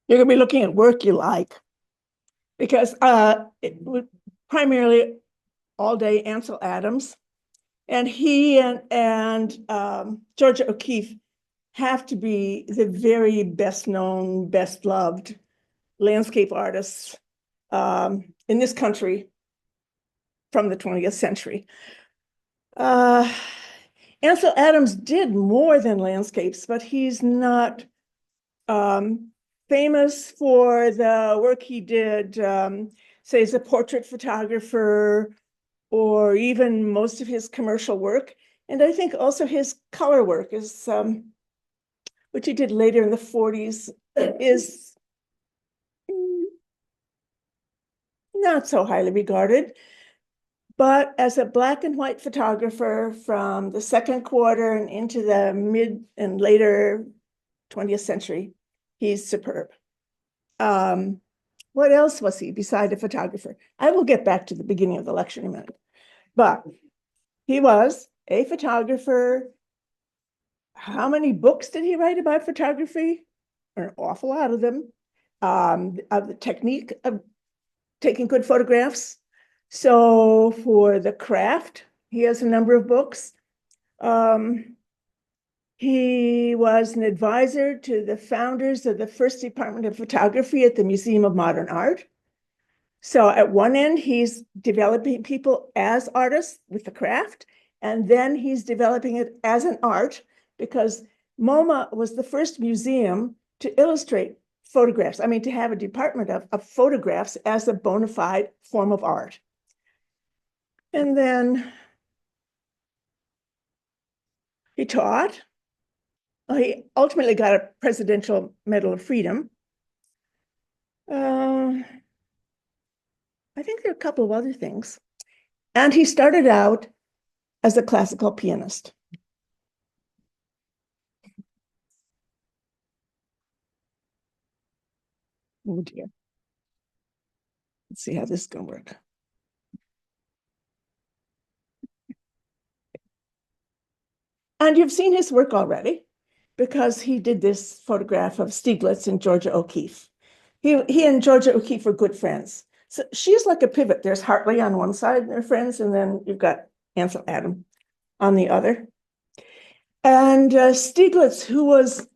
You're going to be looking at work you like, because it would primarily all day Ansel Adams, and he and Georgia O'Keeffe have to be the very best known, best loved landscape artists in this country from the 20th century. Ansel Adams did more than landscapes, but he's not famous for the work he did, say, as a portrait photographer, or even most of his commercial work. And I think also his color work is, which he did later in the 40s, is not so highly regarded. But as a black and white photographer from the second quarter and into the mid and later 20th century, he's superb. What else was he beside a photographer? I will get back to the beginning of the lecture in a minute. But he was a photographer. How many books did he write about photography? An awful lot of them. Of the technique of taking good photographs. So for the craft, he has a number of books. He was an advisor to the founders of the first department of photography at the Museum of Modern Art. So at one end, he's developing people as artists with the craft, and then he's developing it as an art, because MoMA was the first museum to illustrate photographs. I mean, to have a department of photographs as a bona fide form of art. And then he taught. He ultimately got a Presidential Medal of Freedom. I think there are a couple of other things. And he started out as a classical pianist. Oh dear. Let's see how this is going to work. And you've seen his work already, because he did this photograph of Stieglitz and Georgia O'Keeffe. He and Georgia O'Keeffe were good friends. So she's like a pivot. There's Hartley on one side, they're friends, and then you've got Ansel Adams on the other. And Stieglitz, who was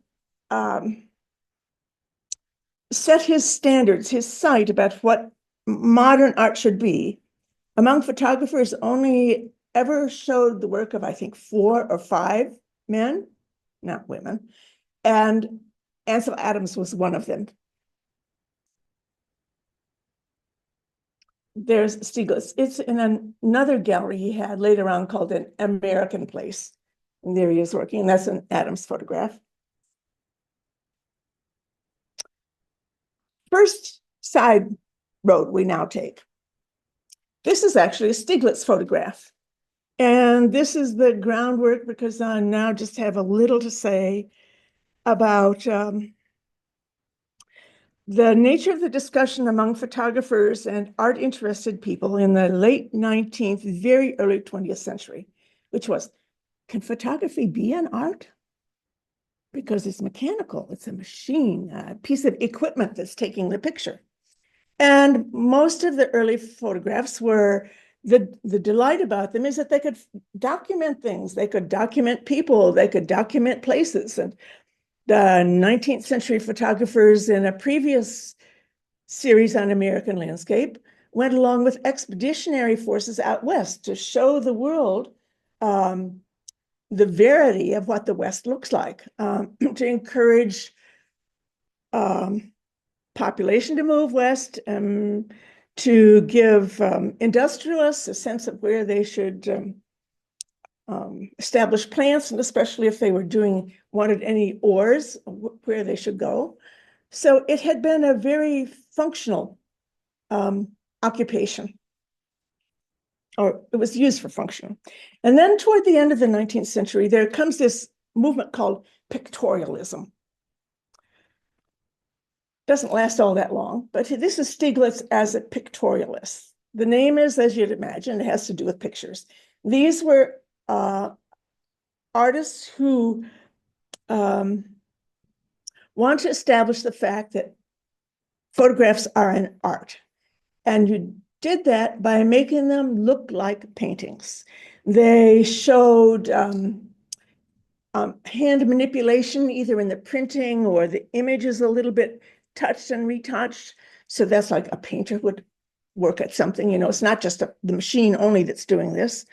set his standards, his sight about what modern art should be, among photographers, only ever showed the work of, I think, 4 or 5 men, not women. And Ansel Adams was one of them. There's Stieglitz. It's in another gallery he had later on called An American Place. And there he is working, and that's an Adams photograph. First side road we now take. This is actually a Stieglitz photograph. And this is the groundwork, because I now just have a little to say about the nature of the discussion among photographers and art-interested people in the late 19th, very early 20th century, which was, can photography be an art? Because it's mechanical, it's a machine, a piece of equipment that's taking the picture. And most of the early photographs were, the delight about them is that they could document things, they could document people, they could document places. And the 19th century photographers in a previous series on American landscape went along with expeditionary forces out west to show the world the verity of what the West looks like, to encourage population to move west, to give industrialists a sense of where they should establish plants, and especially if they wanted any ores, where they should go. So it had been a very functional occupation, or it was used for function. And then toward the end of the 19th century, there comes this movement called pictorialism. Doesn't last all that long, but this is Stieglitz as a pictorialist. The name is, as you'd imagine, it has to do with pictures. These were artists who want to establish the fact that photographs are an art. And you did that by making them look like paintings. They showed hand manipulation, either in the printing or the image is a little bit touched and retouched. So that's like a painter would work at something, it's not just the machine only that's doing this.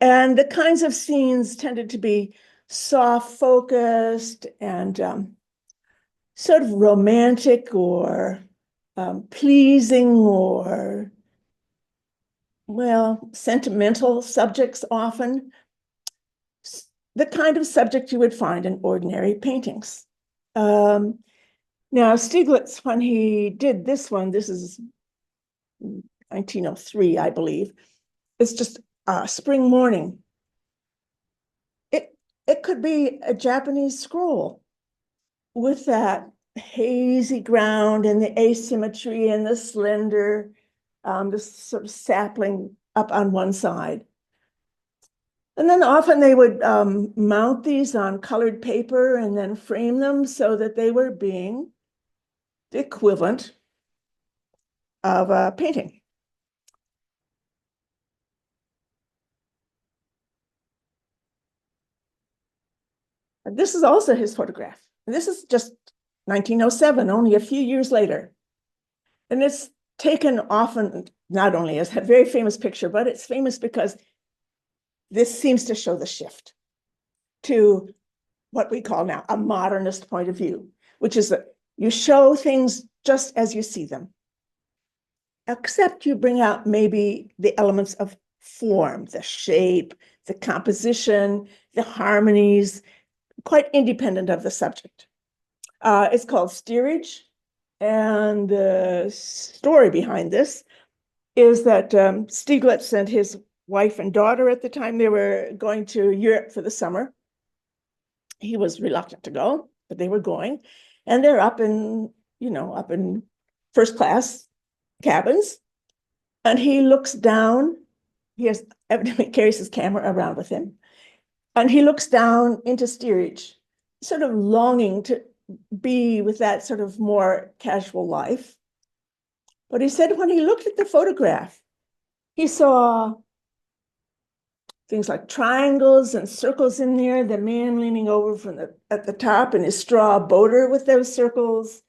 And the kinds of scenes tended to be soft focused and sort of romantic or pleasing or, well, sentimental subjects often. The kind of subject you would find in ordinary paintings. Now, Stieglitz, when he did this one, this is 1903, I believe, it's just a spring morning. It could be a Japanese scroll with that hazy ground and the asymmetry and the slender, this sort of sapling up on one side. And then often they would mount these on colored paper and then frame them so that they were being the equivalent of a painting. And this is also his photograph. And this is just 1907, only a few years later. And it's taken often, not only as a very famous picture, but it's famous because this seems to show the shift to what we call now a modernist point of view, which is that you show things just as you see them, except you bring out maybe the elements of form, the shape, the composition, the harmonies, quite independent of the subject. It's called steerage. And the story behind this is that Stieglitz and his wife and daughter at the time, they were going to Europe for the summer. He was reluctant to go, but they were going. And they're up in first class cabins. And he looks down. He evidently carries his camera around with him. And he looks down into steerage, sort of longing to be with that sort of more casual life. But he said when he looked at the photograph, he saw things like triangles and circles in there, the man leaning over at the top in his straw boater with those circles,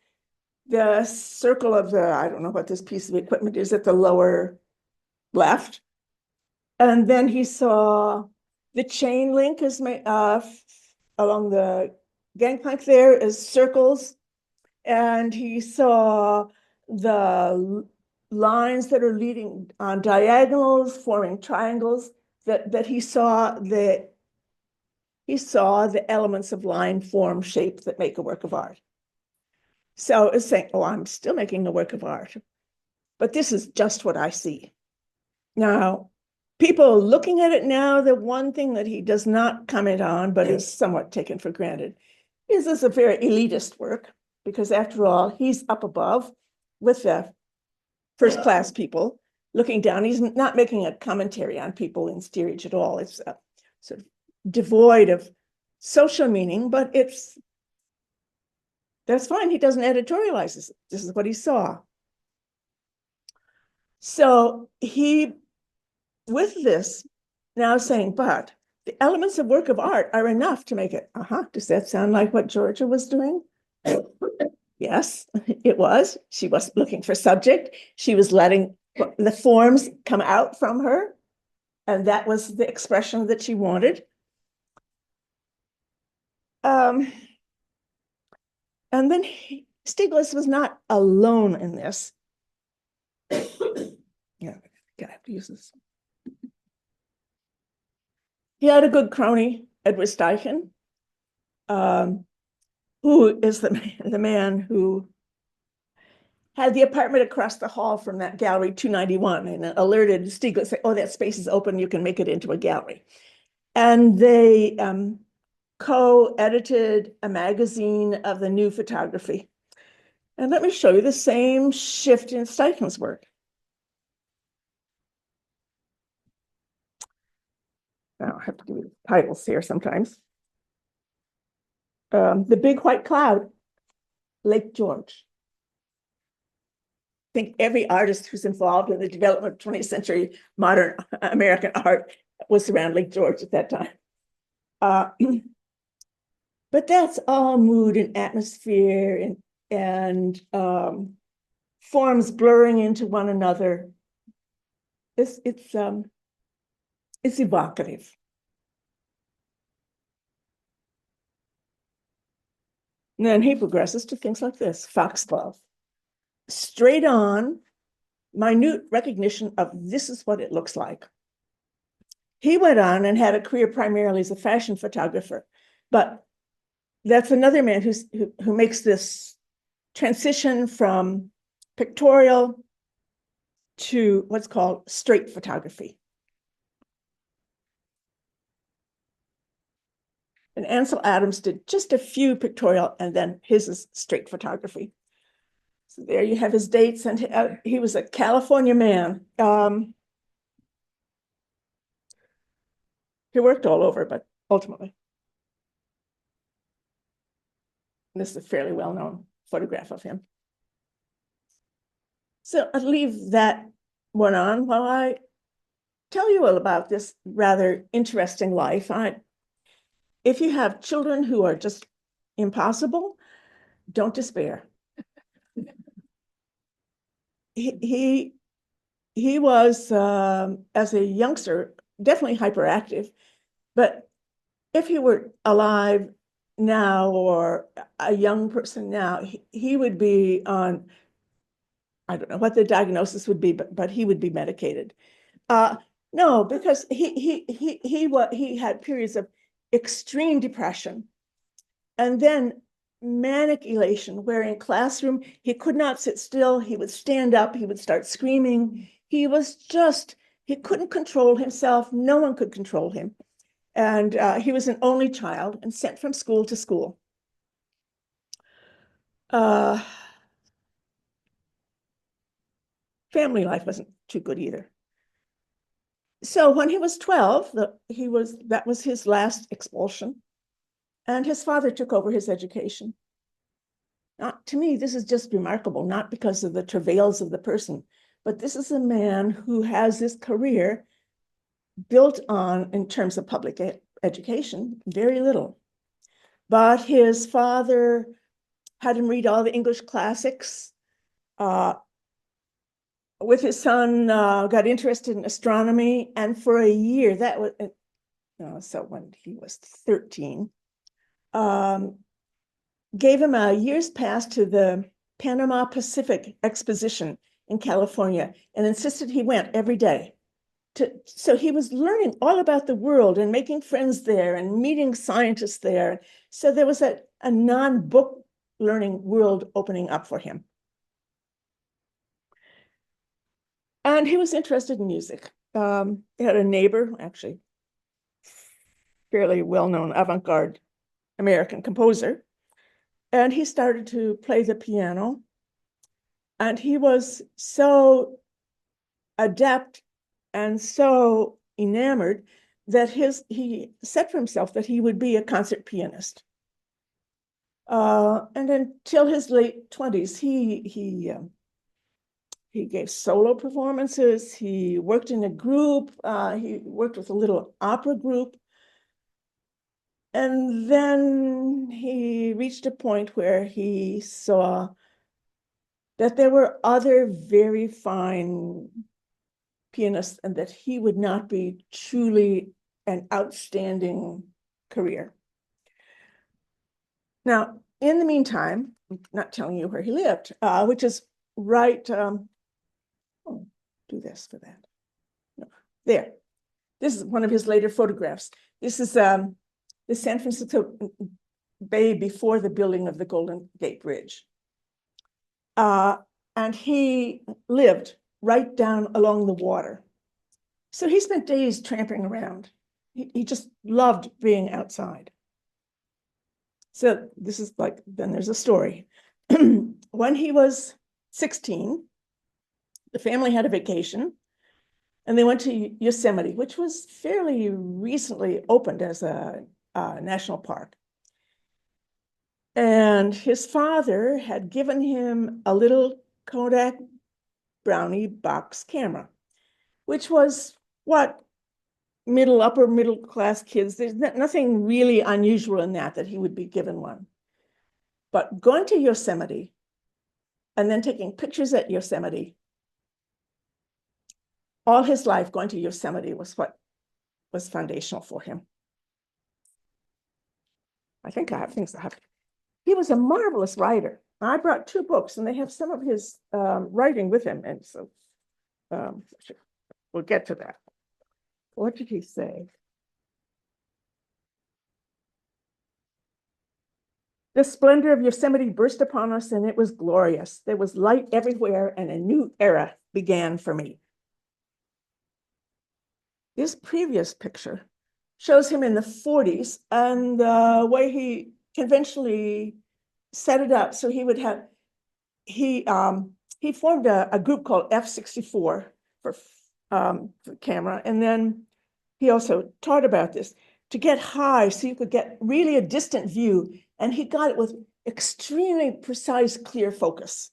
the circle of I don't know what this piece of equipment is at the lower left. And then he saw the chain link is made along the gangplank there is circles. And he saw the lines that are leading on diagonals, forming triangles, that he saw the elements of line, form, shape that make a work of art. So it's saying, oh, I'm still making a work of art, but this is just what I see. Now, people looking at it now, the one thing that he does not comment on, but is somewhat taken for granted, is this a very elitist work, because after all, he's up above with the first class people looking down. He's not making a commentary on people in steerage at all. It's sort of devoid of social meaning, but that's fine. He doesn't editorialize this. This is what he saw. So he, with this, now saying, but the elements of work of art are enough to make it, does that sound like what Georgia was doing? Yes, it was. She wasn't looking for subject. She was letting the forms come out from her. And that was the expression that she wanted. And then Stieglitz was not alone in this. Yeah, I have to use this. He had a good crony, Edward Steichen, who is the man who had the apartment across the hall from that gallery 291 and alerted Stieglitz, oh, that space is open, you can make it into a gallery. And they co-edited a magazine of the new photography. And let me show you the same shift in Steichen's work. Now I have to give you titles here sometimes. The Big White Cloud, Lake George. think every artist who's involved in the development of 20th century modern American art was around Lake George at that time. But that's all mood and atmosphere and forms blurring into one another. It's evocative. And then he progresses to things like this: foxglove, straight on, minute recognition of this is what it looks like. He went on and had a career primarily as a fashion photographer, but that's another man who makes this transition from pictorial to what's called straight photography. And Ansel Adams did just a few pictorial, and then his is straight photography. So there you have his dates, and he was a California man. He worked all over, but ultimately, this is a fairly well-known photograph of him. So I'll leave that one on while I tell you all about this rather interesting life. If you have children who are just impossible, don't despair. He was, as a youngster, definitely hyperactive, but if he were alive now or a young person now, he would be on, I don't know what the diagnosis would be, but he would be medicated. No, because he had periods of extreme depression and then manic elation, where in classroom he could not sit still. He would stand up, he would start screaming. He couldn't control himself. No one could control him. And he was an only child and sent from school to school. Family life wasn't too good either. So when he was 12, that was his last expulsion, and his father took over his education. Now, to me, this is just remarkable, not because of the travails of the person, but this is a man who has this career built on, in terms of public education, very little. But his father had him read all the English classics. With his son, got interested in astronomy, and for a year, that was, so when he was 13, gave him a year's pass to the Panama Pacific Exposition in California and insisted he went every day. So he was learning all about the world and making friends there and meeting scientists there. So there was a non-book learning world opening up for him. And he was interested in music. He had a neighbor, actually, fairly well-known avant-garde American composer. And he started to play the piano. And he was so adept and so enamored that he said for himself that he would be a concert pianist. And until his late 20s, he gave solo performances. He worked in a group. He worked with a little opera group. And then he reached a point where he saw that there were other very fine pianists and that he would not be truly an outstanding career. Now, in the meantime, I'm not telling you where he lived, which is right, do this for that. No, there. This is one of his later photographs. This is the San Francisco Bay before the building of the Golden Gate Bridge. And he lived right down along the water. So he spent days tramping around. He just loved being outside. So this is like, then there's a story. When he was 16, the family had a vacation and they went to Yosemite, which was fairly recently opened as a national park. And his father had given him a little Kodak Brownie box camera, which was what upper middle class kids, there's nothing really unusual in that he would be given one. But going to Yosemite and then taking pictures at Yosemite, all his life going to Yosemite was what was foundational for him. I think I have things to have. He was a marvelous writer. I brought 2 books and they have some of his writing with him. And so we'll get to that. What did he say? The splendor of Yosemite burst upon us and it was glorious. There was light everywhere and a new era began for me. This previous picture shows him in the 40s and the way he conventionally set it up. So he would have, he formed a group called F64 for camera. And then he also taught about this to get high so you could get really a distant view. And he got it with extremely precise, clear focus.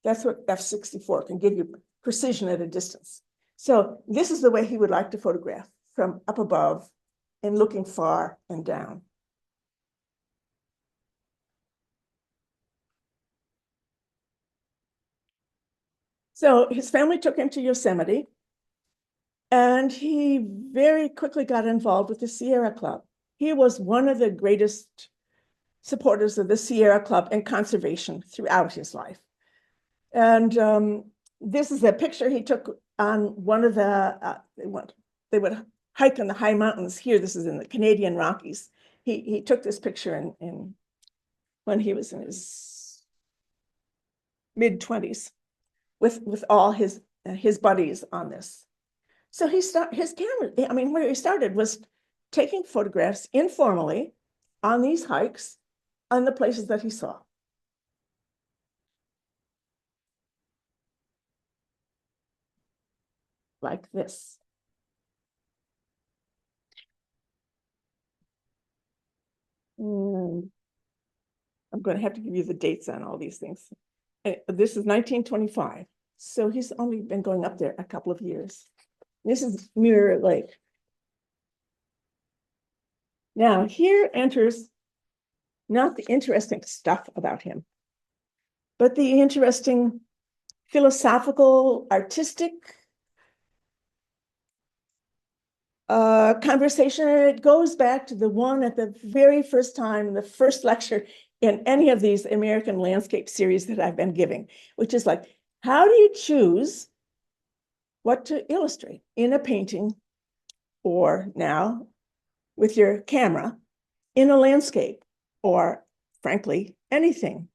That's what F64 can give you, precision at a distance. So this is the way he would like to photograph, from up above and looking far and down. So his family took him to Yosemite, and he very quickly got involved with the Sierra Club. He was one of the greatest supporters of the Sierra Club and conservation throughout his life. And this is a picture he took on one of the, they would hike in the high mountains here. This is in the Canadian Rockies. He took this picture in when he was in his mid-20s with all his buddies on this. So his camera, I mean, where he started was taking photographs informally on these hikes on the places that he saw. Like this. I'm going to have to give you the dates on all these things. This is 1925. So he's only been going up there a couple of years. This is Mirror Lake. Now here enters not the interesting stuff about him, but the interesting philosophical, artistic conversation. And it goes back to the one at the very first time, the first lecture in any of these American landscape series that I've been giving, which is like, how do you choose what to illustrate in a painting, or now with your camera in a landscape, or frankly, anything?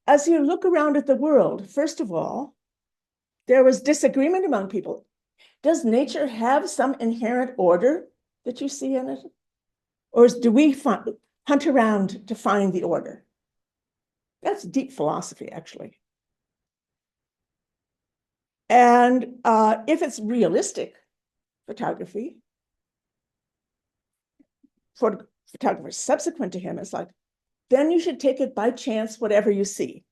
As you look around at the world, first of all, there was disagreement among people. Does nature have some inherent order that you see in it? Or do we hunt around to find the order? That's deep philosophy, actually. And if it's realistic photography, for photographers subsequent to him, it's like, then you should take it by chance, whatever you see.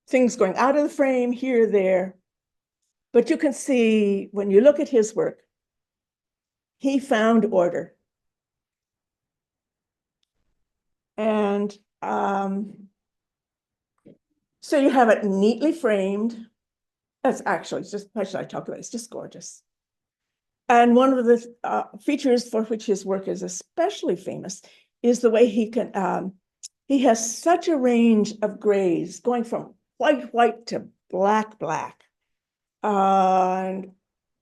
Things going out of the frame, here, there. But you can see, when you look at his work, he found order. And so you have it neatly framed. That's actually just, how should I talk about it? It's just gorgeous. And one of the features for which his work is especially famous is the way he has such a range of grays, going from white to black. And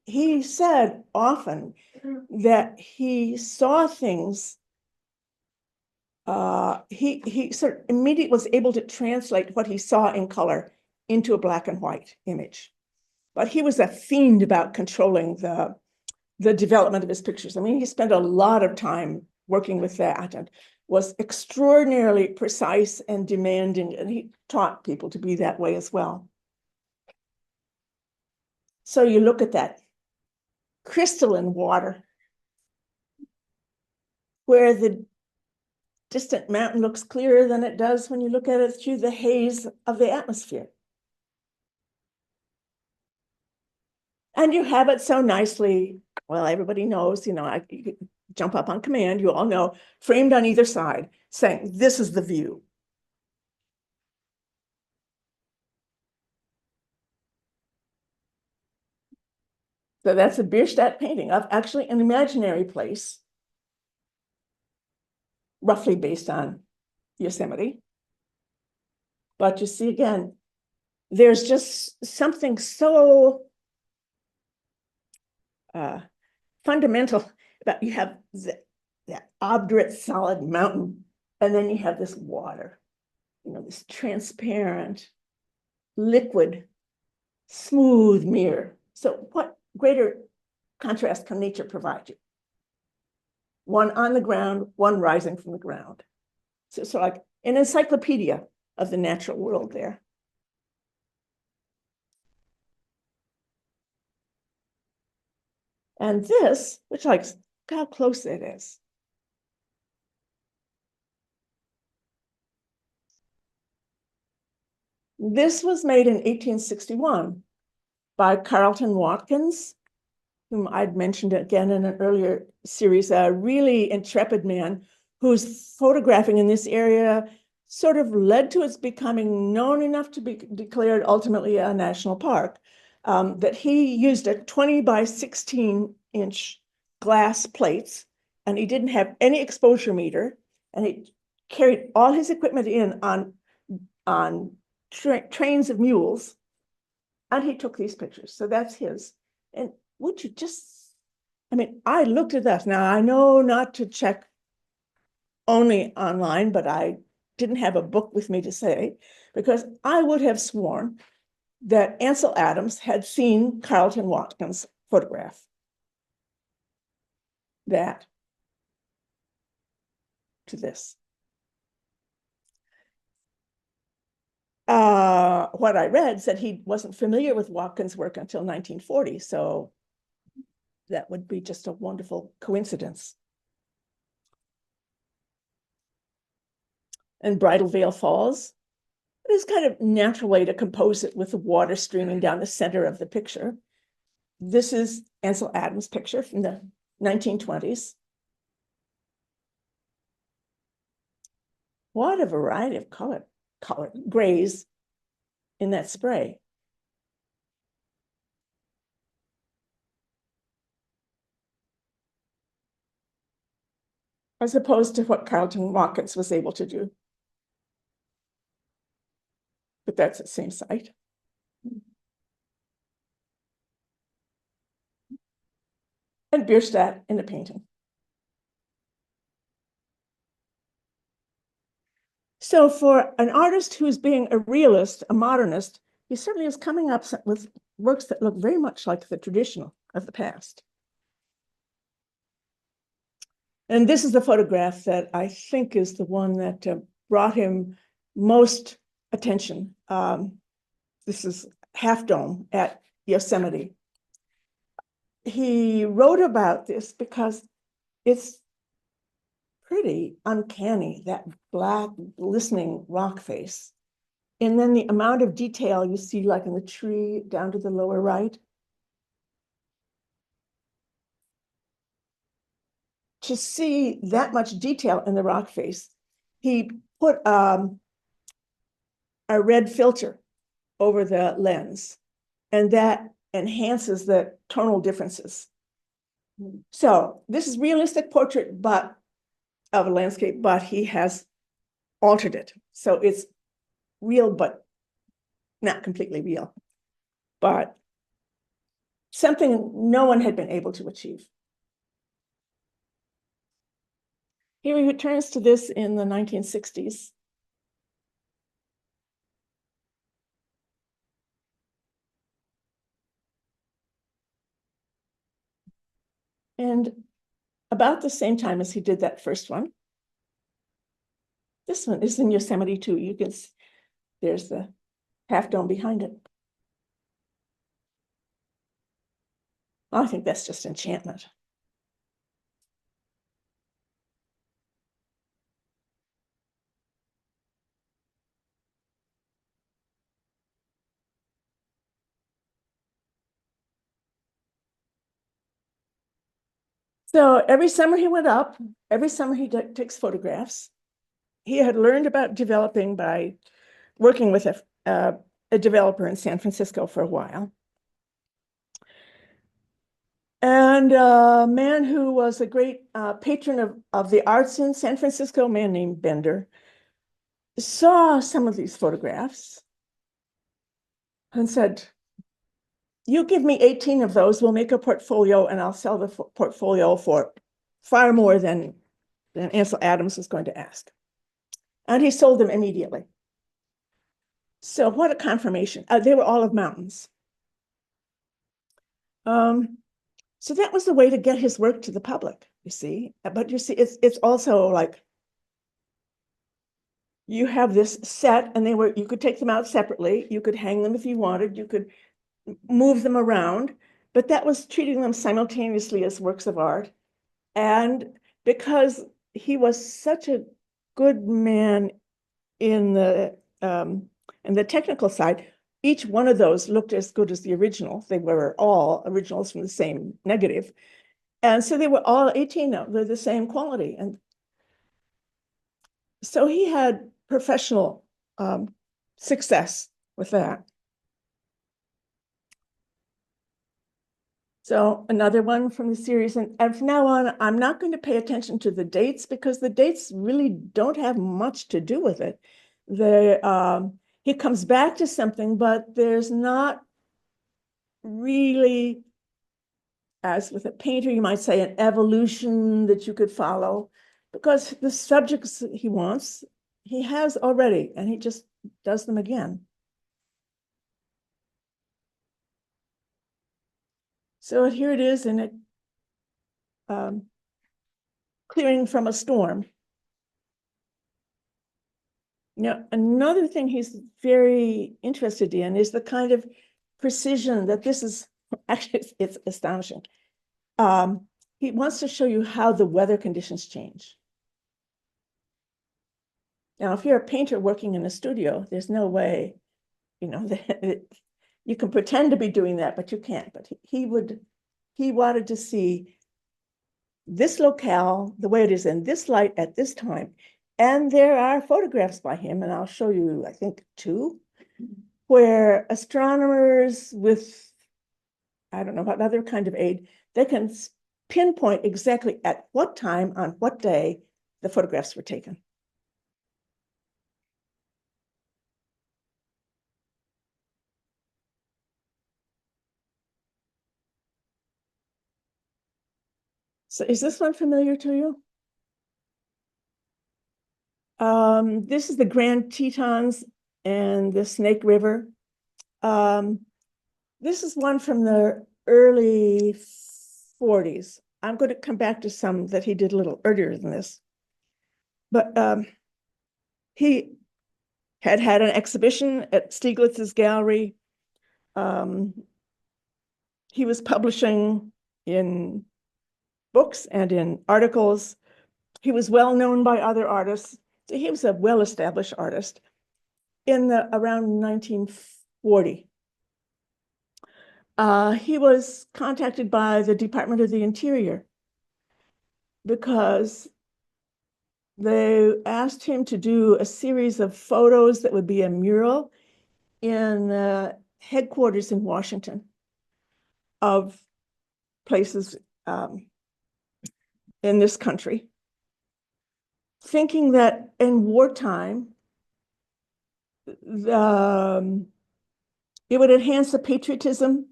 he said often that he saw things, he sort of immediately was able to translate what he saw in color into a black and white image. But he was a fiend about controlling the development of his pictures. I mean, he spent a lot of time working with that and was extraordinarily precise and demanding, and he taught people to be that way as well. So you look at that crystalline water, where the distant mountain looks clearer than it does when you look at it through the haze of the atmosphere. And you have it so nicely, well, everybody knows, you know, you could jump up on command, you all know, framed on either side, saying, this is the view. So that's a Bierstadt painting of actually an imaginary place, roughly based on Yosemite. But you see, again, there's just something so fundamental about you have that obdurate solid mountain, and then you have this water, you know, this transparent, liquid, smooth mirror. So what greater contrast can nature provide you? One on the ground, one rising from the ground. So like an encyclopedia of the natural world there. And this, which like, look how close it is. This was made in 1861 by Carleton Watkins, whom I'd mentioned again in an earlier series, a really intrepid man whose photographing in this area sort of led to its becoming known enough to be declared ultimately a national park, that he used a 20 by 16-inch glass plates, and he didn't have any exposure meter, and he carried all his equipment in on trains of mules, and he took these pictures. So that's his. And would you just, I mean, I looked at that. Now I know not to check only online, but I didn't have a book with me to say, because I would have sworn that Ansel Adams had seen Carleton Watkins' photograph. That to this. What I read said he wasn't familiar with Watkins' work until 1940, so that would be just a wonderful coincidence. And Bridal Veil Falls, this kind of natural way to compose it with the water streaming down the center of the picture. This is Ansel Adams' picture from the 1920s. What a variety of color grays in that spray. As opposed to what Carleton Watkins was able to do. But that's the same site. And Bierstadt in the painting. So for an artist who's being a realist, a modernist, he certainly is coming up with works that look very much like the traditional of the past. And this is the photograph that I think is the one that brought him most attention. This is Half Dome at Yosemite. He wrote about this because it's pretty uncanny, that black, glistening rock face. And then the amount of detail you see, like in the tree down to the lower right. To see that much detail in the rock face, he put a red filter over the lens, and that enhances the tonal differences. So this is realistic portrait, but of a landscape, but he has altered it. So it's real, but not completely real. But something no one had been able to achieve. He returns to this in the 1960s. And about the same time as he did that first one, this one is in Yosemite too. You can see, there's the Half Dome behind it. I think that's just enchantment. So every summer he went up, every summer he takes photographs. He had learned about developing by working with a developer in San Francisco for a while. And a man who was a great patron of the arts in San Francisco, a man named Bender, saw some of these photographs and said, you give me 18 of those, we'll make a portfolio and I'll sell the portfolio for far more than Ansel Adams was going to ask. And he sold them immediately. So what a confirmation. They were all of mountains. So that was the way to get his work to the public, you see. But you see, it's also like you have this set and you could take them out separately. You could hang them if you wanted. You could move them around, but that was treating them simultaneously as works of art. And because he was such a good man in the technical side, each one of those looked as good as the original. They were all originals from the same negative. And so they were all 18 of them, they're the same quality. And so he had professional success with that. So another one from the series, and from now on, I'm not going to pay attention to the dates because the dates really don't have much to do with it. He comes back to something, but there's not really, as with a painter, you might say, an evolution that you could follow, because the subjects he wants, he has already, and he just does them again. So here it is in a clearing from a storm. Now, another thing he's very interested in is the kind of precision that this is, actually, it's astonishing. He wants to show you how the weather conditions change. Now, if you're a painter working in a studio, there's no way, that you can pretend to be doing that, but you can't. But he wanted to see this locale, the way it is in this light at this time. And there are photographs by him, and I'll show you, I think, 2, where astronomers with, I don't know what other kind of aid, they can pinpoint exactly at what time, on what day, the photographs were taken. So is this one familiar to you? This is the Grand Tetons and the Snake River. This is one from the early 40s. I'm going to come back to some that he did a little earlier than this. But he had an exhibition at Stieglitz's gallery. He was publishing in books and in articles. He was well known by other artists. So he was a well-established artist in around 1940. He was contacted by the Department of the Interior because they asked him to do a series of photos that would be a mural in the headquarters in Washington of places in this country, thinking that in wartime, it would enhance the patriotism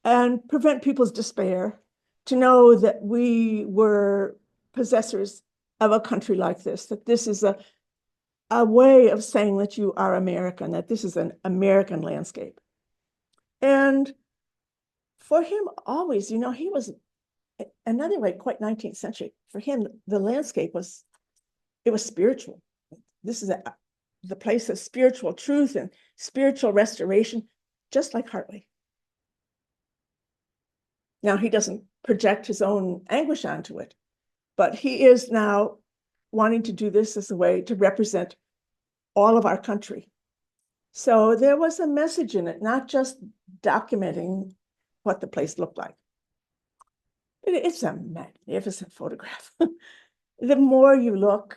and prevent people's despair to know that we were possessors of a country like this, that this is a way of saying that you are American, that this is an American landscape. And for him, always, he was, another way, quite 19th century. For him, the landscape was spiritual. This is the place of spiritual truth and spiritual restoration, just like Hartley. Now, he doesn't project his own anguish onto it, but he is now wanting to do this as a way to represent all of our country. So there was a message in it, not just documenting what the place looked like. It's a magnificent photograph. The more you look,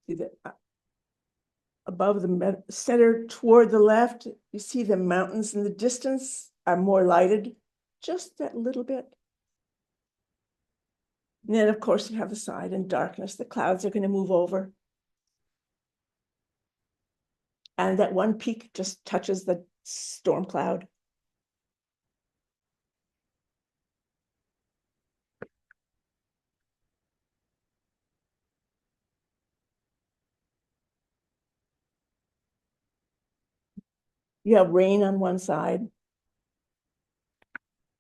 see that above the center toward the left, you see the mountains in the distance are more lighted, just that little bit. And then, of course, you have the side in darkness. The clouds are going to move over. And that one peak just touches the storm cloud. You have rain on one side,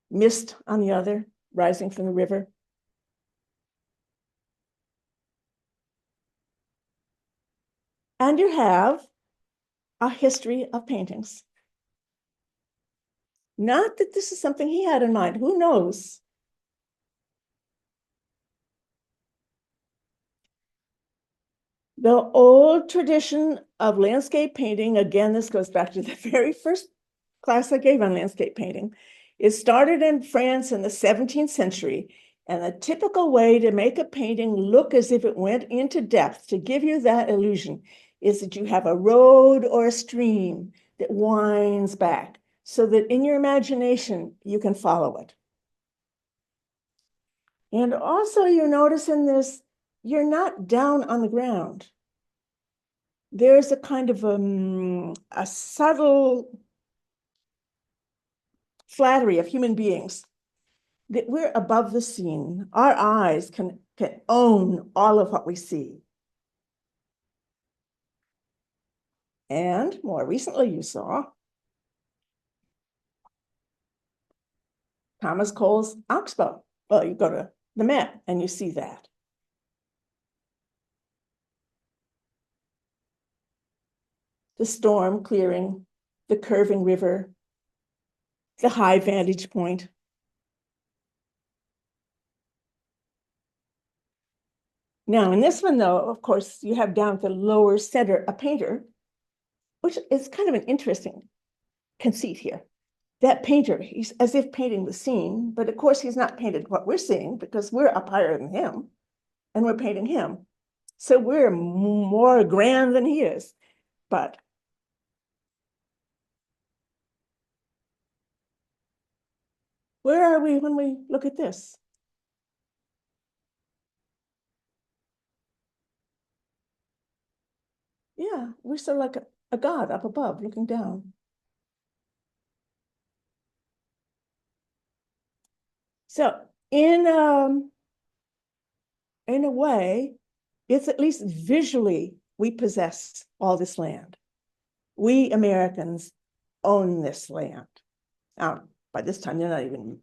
mist on the other, rising from the river. And you have a history of paintings. Not that this is something he had in mind, who knows? The old tradition of landscape painting, again, this goes back to the very first class I gave on landscape painting. It started in France in the 17th century, and the typical way to make a painting look as if it went into depth, to give you that illusion, is that you have a road or a stream that winds back so that in your imagination, you can follow it. And also you notice in this, you're not down on the ground. There's a kind of a subtle flattery of human beings that we're above the scene. Our eyes can own all of what we see. And more recently, you saw Thomas Cole's Oxbow. Well, you go to the Met and you see that. The storm clearing, the curving river, the high vantage point. Now, in this one, though, of course, you have down at the lower center a painter, which is kind of an interesting conceit here. That painter, he's as if painting the scene, but of course, he's not painted what we're seeing because we're up higher than him and we're painting him. So we're more grand than he is. But where are we when we look at this? Yeah, we're sort of like a god up above looking down. So in a way, it's at least visually we possess all this land. We Americans own this land. Now, by this time, they're not even,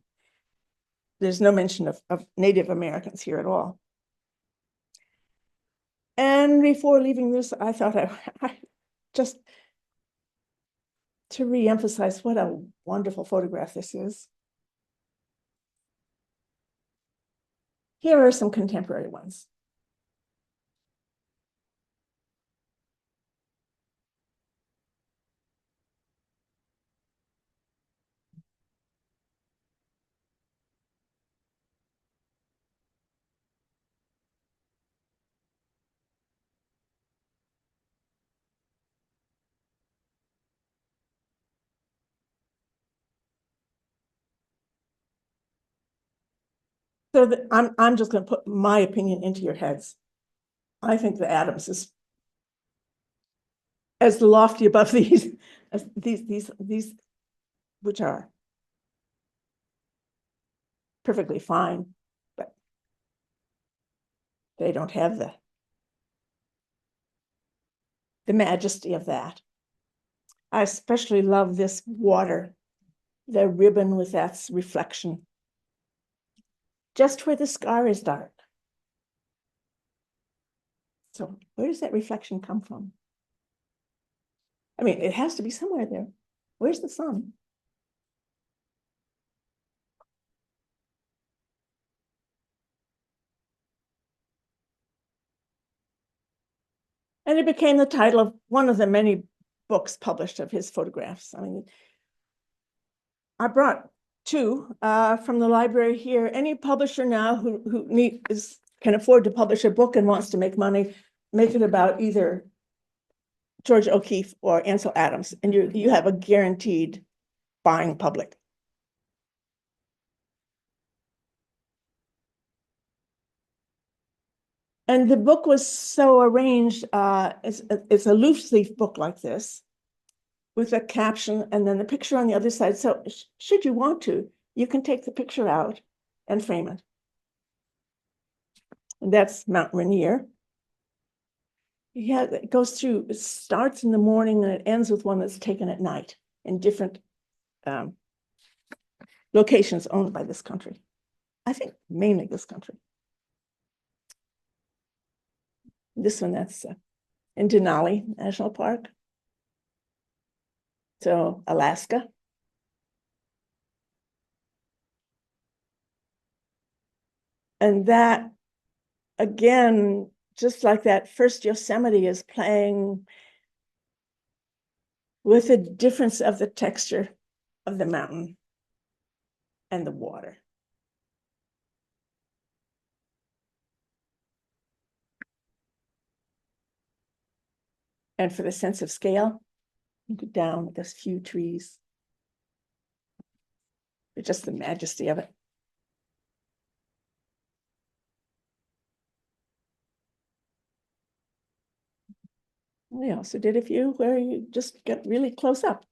there's no mention of Native Americans here at all. And before leaving this, I thought I just to reemphasize what a wonderful photograph this is. Here are some contemporary ones. So I'm just going to put my opinion into your heads. I think the Adams is as lofty above these as these which are perfectly fine, but they don't have the majesty of that. I especially love this water, the ribbon with that reflection, just where the scar is dark. So where does that reflection come from? I mean, it has to be somewhere there. Where's the sun? And it became the title of one of the many books published of his photographs. I mean, I brought two from the library here. Any publisher now who can afford to publish a book and wants to make money, make it about either George O'Keeffe or Ansel Adams, and you have a guaranteed buying public. And the book was so arranged, it's a loose leaf book like this, with a caption and then the picture on the other side. So should you want to, you can take the picture out and frame it. And that's Mount Rainier. Yeah, it goes through, it starts in the morning and it ends with one that's taken at night in different locations owned by this country. I think mainly this country. This one, that's in Denali National Park. So Alaska. And that, again, just like that first Yosemite is playing with the difference of the texture of the mountain and the water. And for the sense of scale, you go down with those few trees. It's just the majesty of it. We also did a few where you just get really close up.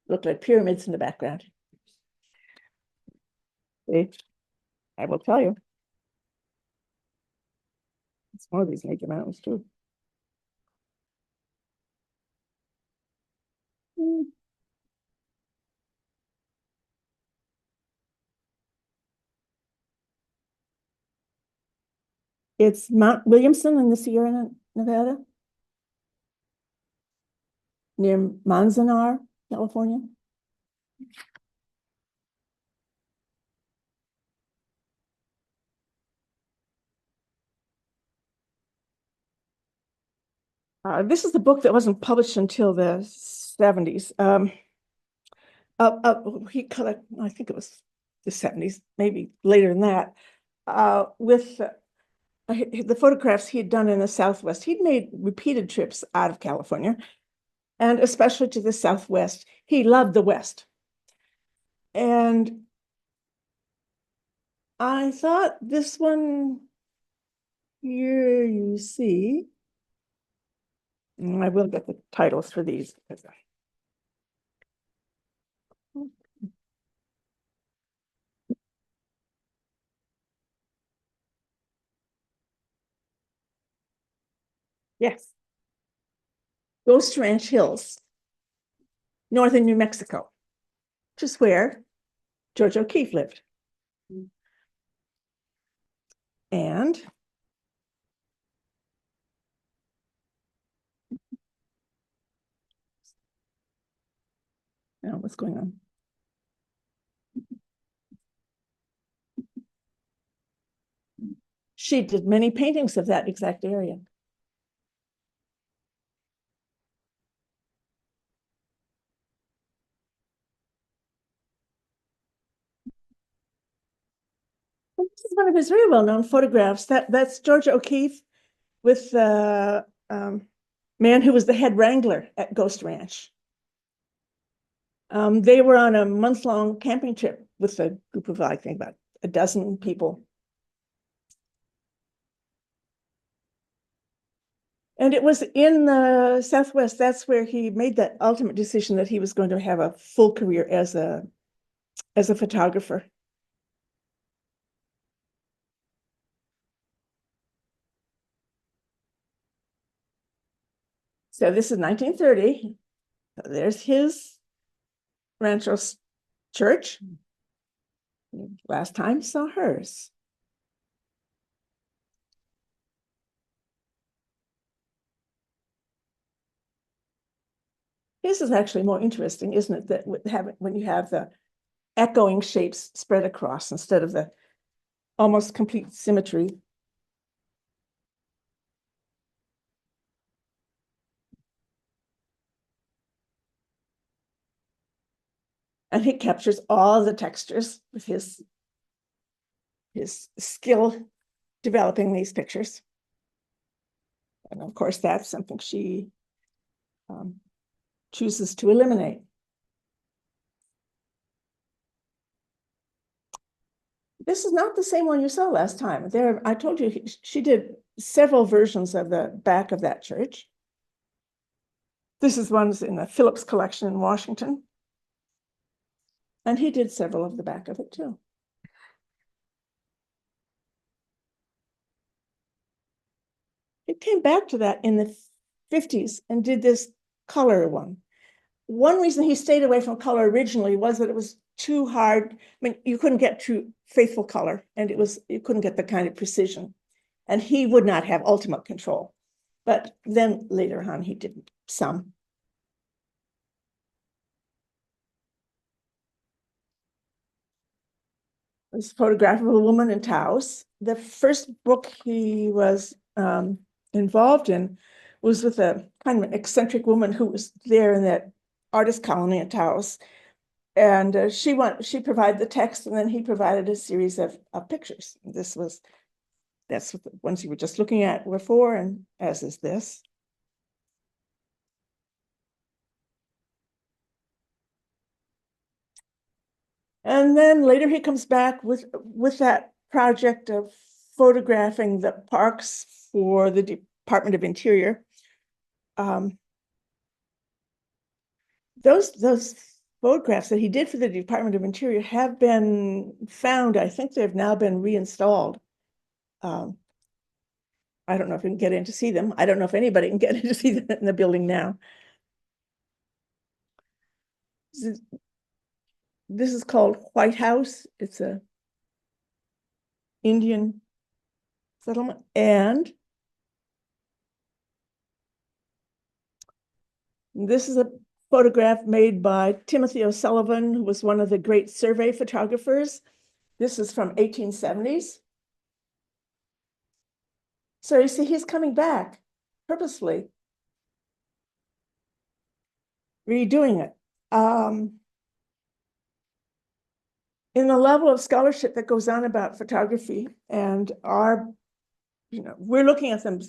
Look like pyramids in the background. See, I will tell you. It's one of these major mountains too. It's Mount Williamson in the Sierra Nevada, near Manzanar, California. This is the book that wasn't published until the 70s. He collected, I think it was the 70s, maybe later than that, with the photographs he had done in the Southwest. He'd made repeated trips out of California, and especially to the Southwest. He loved the West. And I thought this one here, you see, and I will get the titles for these. Yes. Ghost Ranch Hills, northern New Mexico, which is where George O'Keeffe lived. And now what's going on? She did many paintings of that exact area. This is one of his very well-known photographs. That's George O'Keeffe with the man who was the head wrangler at Ghost Ranch. They were on a month-long camping trip with a group of, I think, about a dozen people. And it was in the Southwest. That's where he made that ultimate decision that he was going to have a full career as a photographer. So this is 1930. There's his Rancho church. Last time saw hers. This is actually more interesting, isn't it? That when you have the echoing shapes spread across instead of the almost complete symmetry And he captures all the textures with his skill developing these pictures. And of course, that's something she chooses to eliminate. This is not the same one you saw last time. There, I told you she did several versions of the back of that church. This is one's in the Phillips collection in Washington. And he did several of the back of it too. It came back to that in the 50s and did this color one. One reason he stayed away from color originally was that it was too hard. I mean, you couldn't get true faithful color, and you couldn't get the kind of precision. And he would not have ultimate control. But then later on, he did some. This photograph of a woman in Taos. The first book he was involved in was with a kind of an eccentric woman who was there in that artist colony in Taos. And she provided the text, and then he provided a series of pictures. That's what the ones you were just looking at were for, and as is this. And then later he comes back with that project of photographing the parks for the Department of Interior. Those photographs that he did for the Department of Interior have been found. I think they've now been reinstalled. I don't know if you can get in to see them. I don't know if anybody can get in to see them in the building now. This is called White House. It's a Indian settlement. And this is a photograph made by Timothy O'Sullivan, who was one of the great survey photographers. This is from 1870s. So you see, he's coming back purposely, redoing it. In the level of scholarship that goes on about photography, and we're looking at them,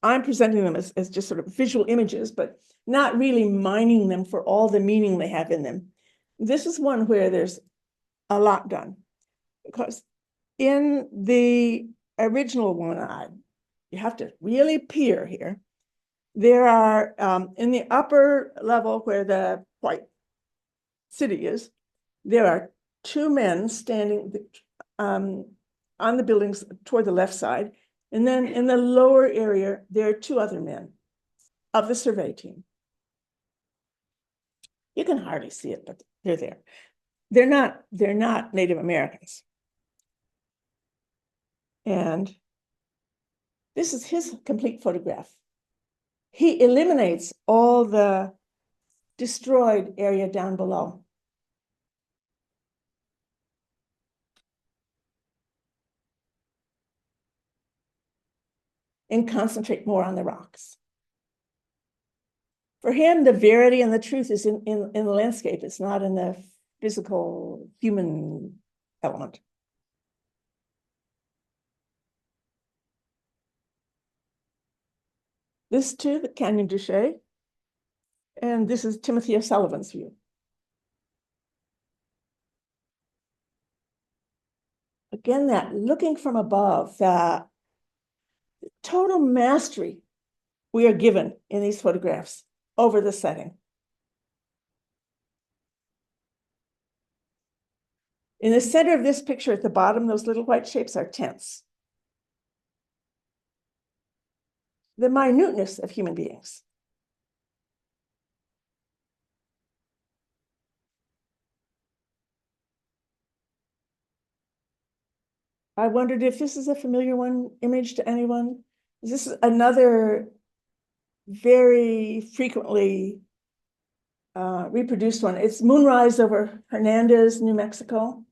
I'm presenting them as just sort of visual images, but not really mining them for all the meaning they have in them. This is one where there's a lot done, because in the original one, you have to really peer here. There are, in the upper level where the white city is, there are two men standing on the buildings toward the left side. And then in the lower area, there are two other men of the survey team. You can hardly see it, but they're there. They're not Native Americans. And this is his complete photograph. He eliminates all the destroyed area down below. And concentrate more on the rocks. For him, the verity and the truth is in the landscape. It's not in the physical human element. This too, the Canyon du Chelly. And this is Timothy O'Sullivan's view. Again, that looking from above, the total mastery we are given in these photographs over the setting. In the center of this picture at the bottom, those little white shapes are tents. The minuteness of human beings. I wondered if this is a familiar image to anyone. This is another very frequently reproduced one. It's moonrise over Hernandez, New Mexico.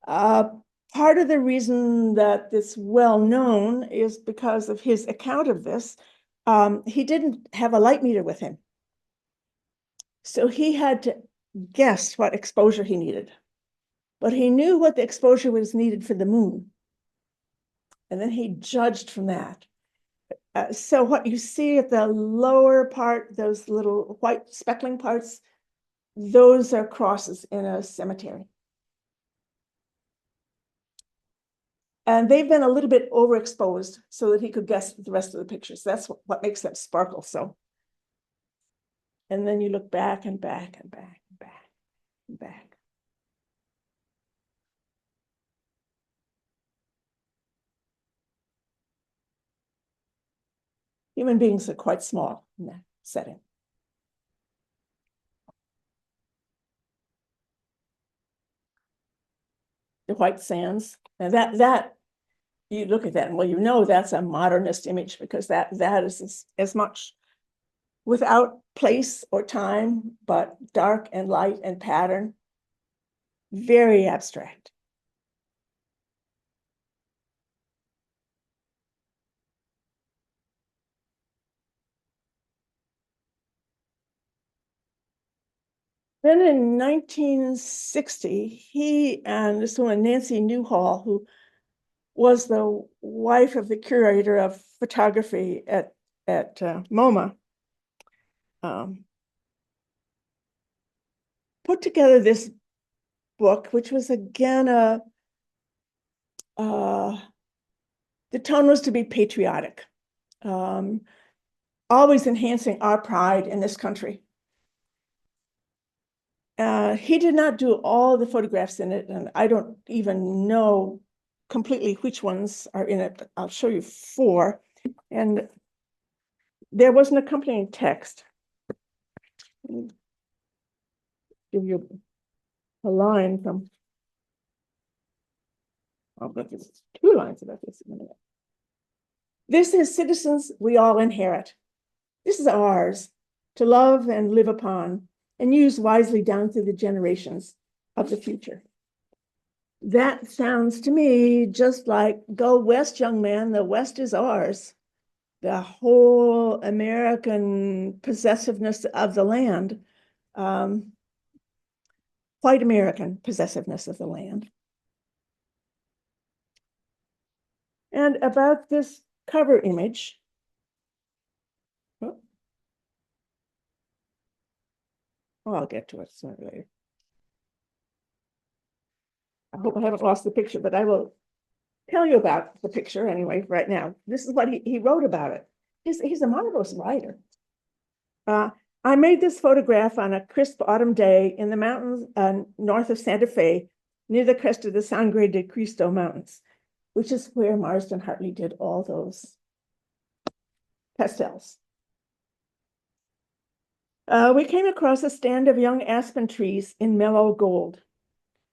Part of the reason that it's well known is because of his account of this. He didn't have a light meter with him. So he had to guess what exposure he needed. But he knew what the exposure was needed for the moon. And then he judged from that. So what you see at the lower part, those little white speckling parts, those are crosses in a cemetery. And they've been a little bit overexposed so that he could guess the rest of the pictures. That's what makes them sparkle. So, and then you look back and back and back and back and back. Human beings are quite small in that setting. The white sands, and that you look at that and well, you know that's a modernist image because that is as much without place or time, but dark and light and pattern, very abstract. Then in 1960, he and this woman, Nancy Newhall, who was the wife of the curator of photography at MoMA, put together this book, which was again the tone was to be patriotic, always enhancing our pride in this country. He did not do all the photographs in it, and I don't even know completely which ones are in it. I'll show you 4. And there was an accompanying text. Give you a line from, I'll get this 2 lines about this in a minute. This is citizens we all inherit. This is ours to love and live upon and use wisely down through the generations of the future. That sounds to me just like go west, young man, the West is ours. The whole American possessiveness of the land, white American possessiveness of the land. And about this cover image, oh, I'll get to it sooner or later. I hope I haven't lost the picture, but I will tell you about the picture anyway right now. This is what he wrote about it. He's a marvelous writer. I made this photograph on a crisp autumn day in the mountains north of Santa Fe, near the crest of the Sangre de Cristo Mountains, which is where Marsden Hartley did all those pastels. We came across a stand of young aspen trees in mellow gold.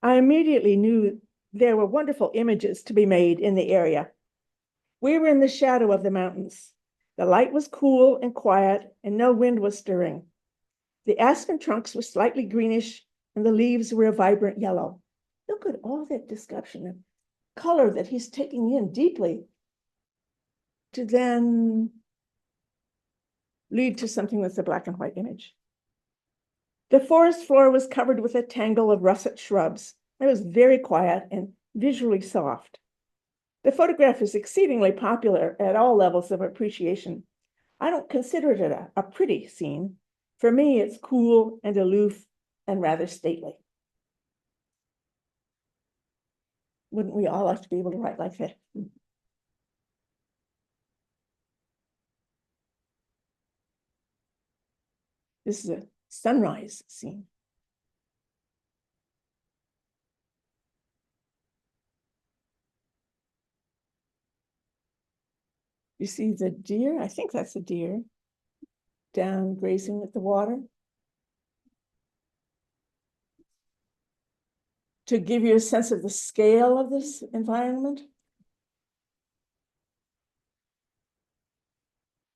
I immediately knew there were wonderful images to be made in the area. We were in the shadow of the mountains. The light was cool and quiet, and no wind was stirring. The aspen trunks were slightly greenish, and the leaves were a vibrant yellow. Look at all that description of color that he's taking in deeply to then lead to something that's a black and white image. The forest floor was covered with a tangle of russet shrubs. It was very quiet and visually soft. The photograph is exceedingly popular at all levels of appreciation. I don't consider it a pretty scene. For me, it's cool and aloof and rather stately. Wouldn't we all like to be able to write like that? This is a sunrise scene. You see the deer? I think that's a deer down grazing at the water. To give you a sense of the scale of this environment.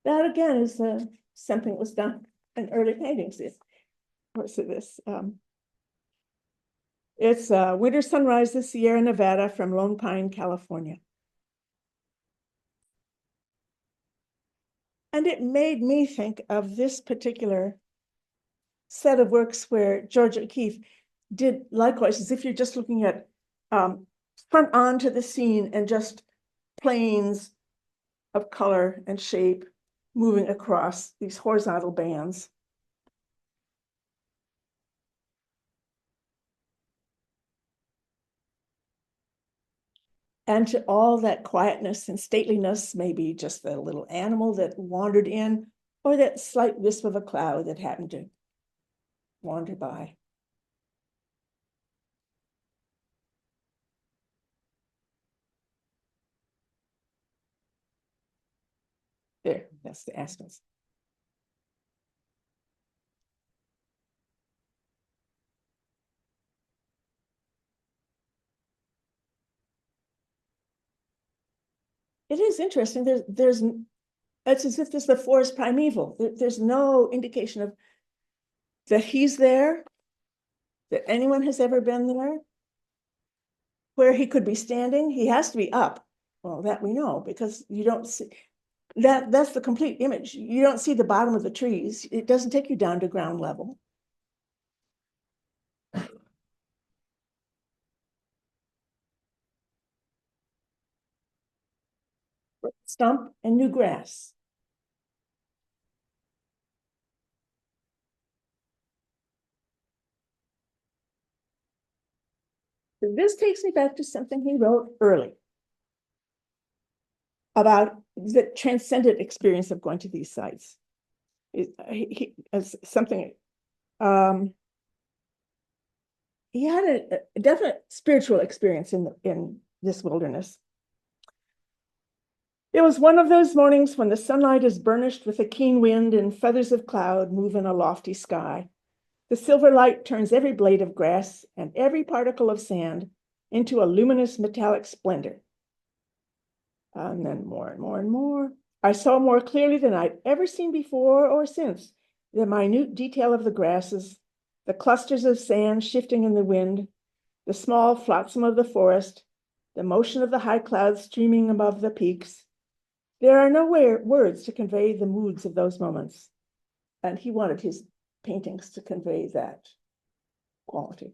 That again is something that was done in early paintings. Of course, of this. It's Winter Sunrise, the Sierra Nevada from Lone Pine, California. And it made me think of this particular set of works where George O'Keeffe did likewise, as if you're just looking at front on to the scene and just planes of color and shape moving across these horizontal bands. And to all that quietness and stateliness, maybe just the little animal that wandered in, or that slight wisp of a cloud that happened to wander by. There, that's the aspens. It is interesting. It's as if this is the forest primeval. There's no indication of that he's there, that anyone has ever been there, where he could be standing. He has to be up. Well, that we know, because you don't see that's the complete image. You don't see the bottom of the trees. It doesn't take you down to ground level. Stump and new grass. This takes me back to something he wrote early about the transcendent experience of going to these sites. He as something, he had a definite spiritual experience in this wilderness. It was one of those mornings when the sunlight is burnished with a keen wind and feathers of cloud move in a lofty sky. The silver light turns every blade of grass and every particle of sand into a luminous metallic splendor. And then more and more and more. I saw more clearly than I'd ever seen before or since the minute detail of the grasses, the clusters of sand shifting in the wind, the small flotsam of the forest, the motion of the high clouds streaming above the peaks. There are no words to convey the moods of those moments. And he wanted his paintings to convey that quality.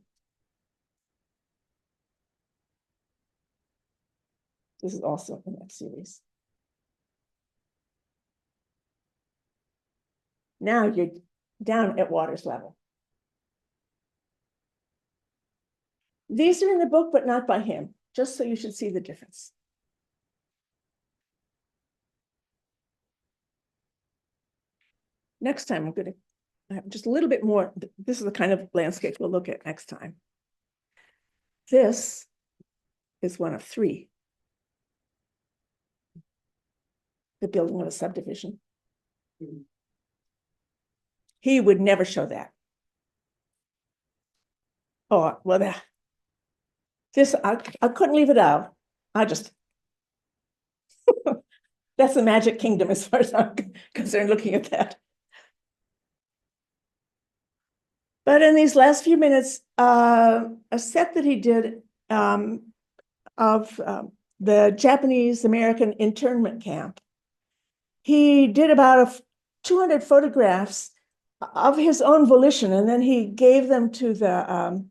This is also in that series. Now you're down at water's level. These are in the book, but not by him, just so you should see the difference. Next time, I'm going to have just a little bit more. This is the kind of landscape we'll look at next time. This is one of three. The building of a subdivision. He would never show that. Oh, well, I couldn't leave it out. That's the Magic Kingdom as far as I'm concerned looking at that. But in these last few minutes, a set that he did of the Japanese-American internment camp, he did about 200 photographs of his own volition, and then he gave them to the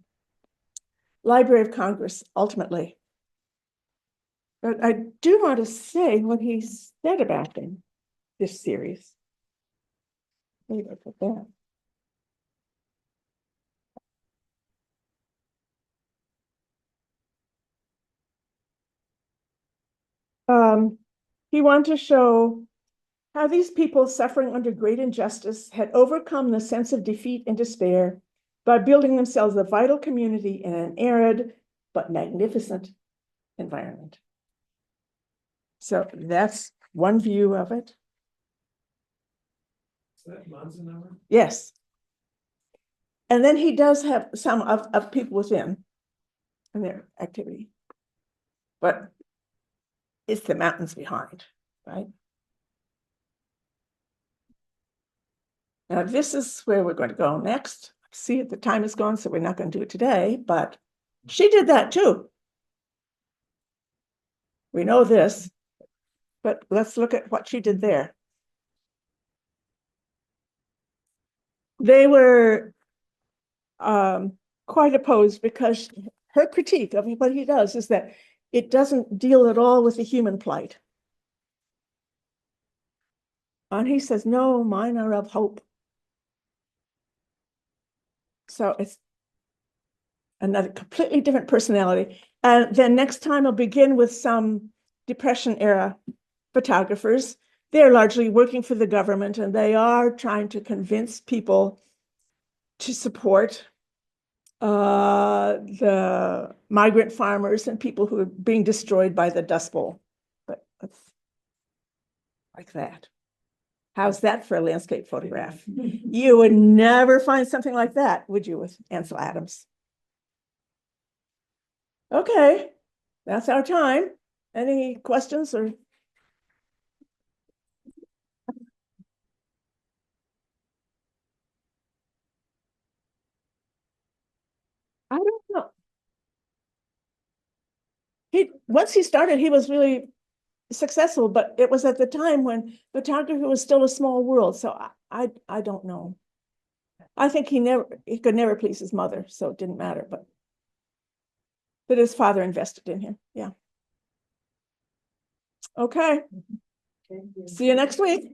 Library of Congress, ultimately. But I do want to say what he said about them, this series. Maybe I put that. He wanted to show how these people suffering under great injustice had overcome the sense of defeat and despair by building themselves a vital community in an arid but magnificent environment. So that's one view of it. Is that Manzanar? Yes. And then he does have some of people within and their activity. But it's the mountains behind, right? Now, this is where we're going to go next. See, the time is gone, so we're not going to do it today, but she did that too. We know this, but let's look at what she did there. They were quite opposed because her critique of what he does is that it doesn't deal at all with the human plight. And he says, no, mine are of hope. So it's another completely different personality. And then next time I'll begin with some Depression era photographers. They're largely working for the government and they are trying to convince people to support the migrant farmers and people who are being destroyed by the Dust Bowl. But it's like that. How's that for a landscape photograph? You would never find something like that, would you, with Ansel Adams? Okay, that's our time. Any questions or? I don't know. Once he started, he was really successful, but it was at the time when photography was still a small world. So I don't know. I think he could never please his mother, so it didn't matter, but his father invested in him. Yeah. Okay. See you next week.